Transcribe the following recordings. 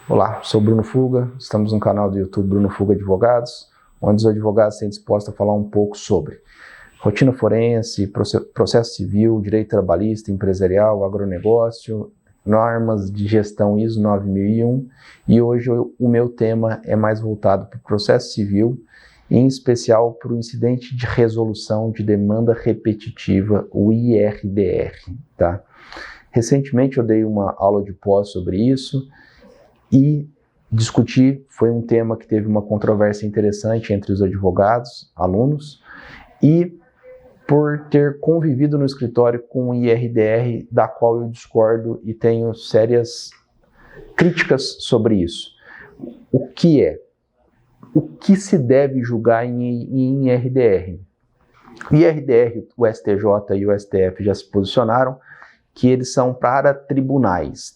Olá, sou Bruno Fuga, estamos no canal do YouTube Bruno Fuga Advogados, onde os advogados têm disposto a falar um pouco sobre rotina forense, processo civil, direito trabalhista, empresarial, agronegócio, normas de gestão ISO 9001, e hoje o meu tema é mais voltado para o processo civil, em especial para o incidente de resolução de demanda repetitiva, o IRDR, tá? Recentemente eu dei uma aula de pós sobre isso e discuti, foi um tema que teve uma controvérsia interessante entre os advogados, alunos, e por ter convivido no escritório com o IRDR, da qual eu discordo e tenho sérias críticas sobre isso. O que é? O que se deve julgar em IRDR? IRDR, o STJ e o STF já se posicionaram que eles são para tribunais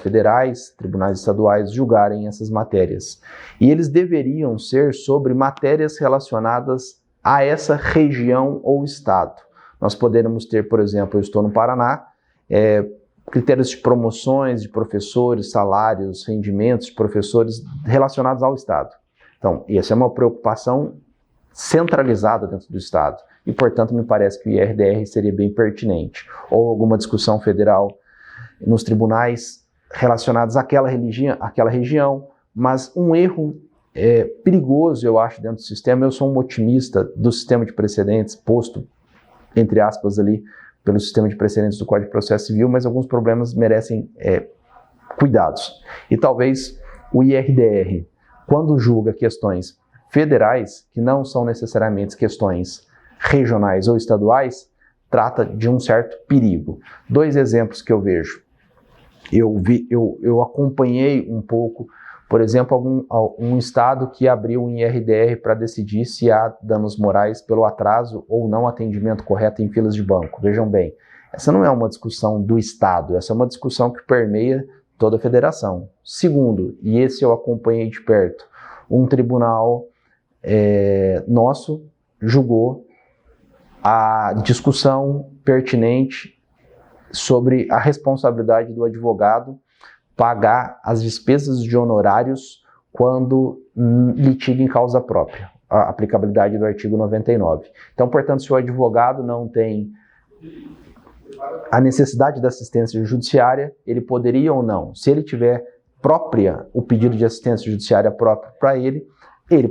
federais, tribunais estaduais julgarem essas matérias. E eles deveriam ser sobre matérias relacionadas a essa região ou estado. Nós poderíamos ter, por exemplo, eu estou no Paraná, critérios de promoções de professores, salários, rendimentos de professores relacionados ao estado. Então, essa é uma preocupação centralizada dentro do estado. E, portanto, me parece que o IRDR seria bem pertinente. Ou alguma discussão federal nos tribunais relacionados àquela região, mas um erro perigoso, eu acho, dentro do sistema. Eu sou um otimista do sistema de precedentes, posto, entre aspas, ali, pelo sistema de precedentes do Código de Processo Civil, mas alguns problemas merecem cuidados. E talvez o IRDR, quando julga questões federais, que não são necessariamente questões regionais ou estaduais, trata de um certo perigo. Dois exemplos que eu vejo. Eu acompanhei um pouco, por exemplo, um estado que abriu um IRDR para decidir se há danos morais pelo atraso ou não atendimento correto em filas de banco. Vejam bem, essa não é uma discussão do estado, essa é uma discussão que permeia toda a federação. Segundo, e esse eu acompanhei de perto, um tribunal nosso julgou a discussão pertinente sobre a responsabilidade do advogado pagar as despesas de honorários quando litiga em causa própria, a aplicabilidade do artigo 99. Então, portanto, se o advogado não tem a necessidade da assistência judiciária, ele poderia ou não, se ele tiver o pedido de assistência judiciária próprio para ele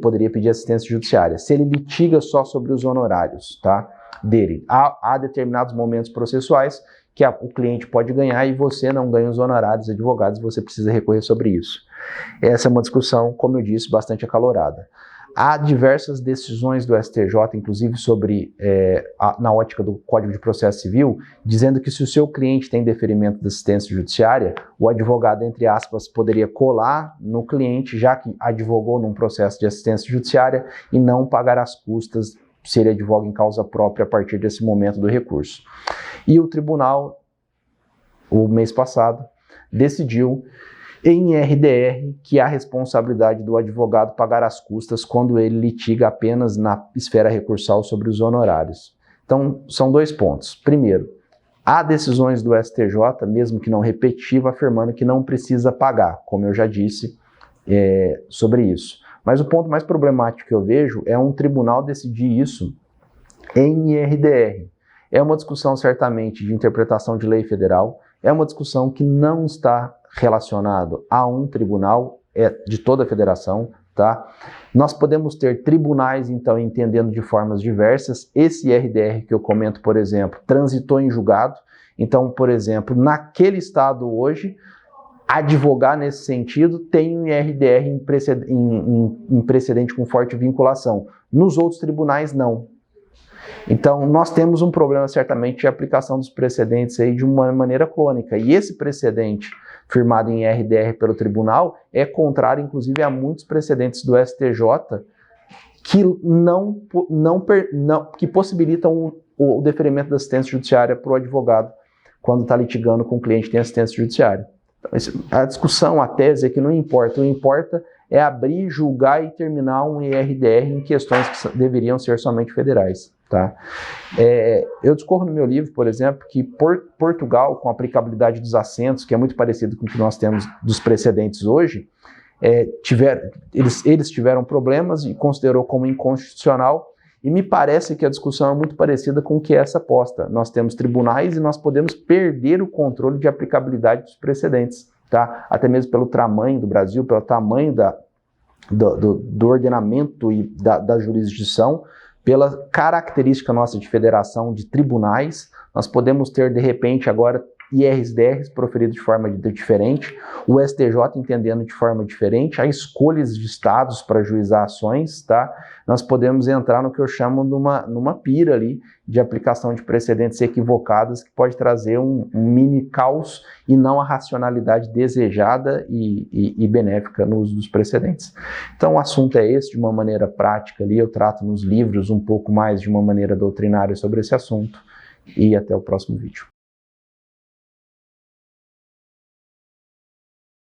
poderia pedir assistência judiciária. Se ele litiga só sobre os honorários, tá, dele, há determinados momentos processuais que o cliente pode ganhar e você não ganha os honorários advogados, você precisa recorrer sobre isso. Essa é uma discussão, como eu disse, bastante acalorada. Há diversas decisões do STJ, inclusive sobre, na ótica do Código de Processo Civil, dizendo que se o seu cliente tem deferimento de assistência judiciária, o advogado, entre aspas, poderia colar no cliente, já que advogou num processo de assistência judiciária, e não pagar as custas se ele advoga em causa própria a partir desse momento do recurso. E o tribunal, o mês passado, decidiu em RDR que há responsabilidade do advogado pagar as custas quando ele litiga apenas na esfera recursal sobre os honorários. Então, são dois pontos. Primeiro, há decisões do STJ, mesmo que não repetitiva, afirmando que não precisa pagar, como eu já disse sobre isso. Mas o ponto mais problemático que eu vejo é um tribunal decidir isso em IRDR. É uma discussão, certamente, de interpretação de lei federal, é uma discussão que não está relacionado a um tribunal, de toda a federação, tá? Nós podemos ter tribunais, então, entendendo de formas diversas. Esse IRDR que eu comento, por exemplo, transitou em julgado. Então, por exemplo, naquele estado hoje, advogar nesse sentido tem um IRDR em precedente com forte vinculação. Nos outros tribunais, não. Então, nós temos um problema, certamente, de aplicação dos precedentes aí de uma maneira crônica. E esse precedente firmado em IRDR pelo tribunal é contrário, inclusive, a muitos precedentes do STJ que possibilitam o deferimento da assistência judiciária para o advogado quando está litigando com o cliente que tem assistência judiciária. Então, a discussão, a tese é que não importa. O que importa é abrir, julgar e terminar um IRDR em questões que deveriam ser somente federais. Tá? Eu discorro no meu livro, por exemplo, que Portugal, com a aplicabilidade dos assentos, que é muito parecido com o que nós temos dos precedentes hoje, eles tiveram problemas e considerou como inconstitucional, e me parece que a discussão é muito parecida com o que é essa posta. Nós temos tribunais e nós podemos perder o controle de aplicabilidade dos precedentes, tá? Até mesmo pelo tamanho do Brasil, pelo tamanho do ordenamento e da jurisdição, pela característica nossa de federação de tribunais, nós podemos ter, de repente, agora IRDRs proferidos de forma diferente, o STJ entendendo de forma diferente, há escolhas de estados para juizar ações, tá? Nós podemos entrar no que eu chamo numa pira ali de aplicação de precedentes equivocadas que pode trazer um mini caos e não a racionalidade desejada e benéfica no uso dos precedentes. Então o assunto é esse, de uma maneira prática ali, eu trato nos livros um pouco mais de uma maneira doutrinária sobre esse assunto, e até o próximo vídeo.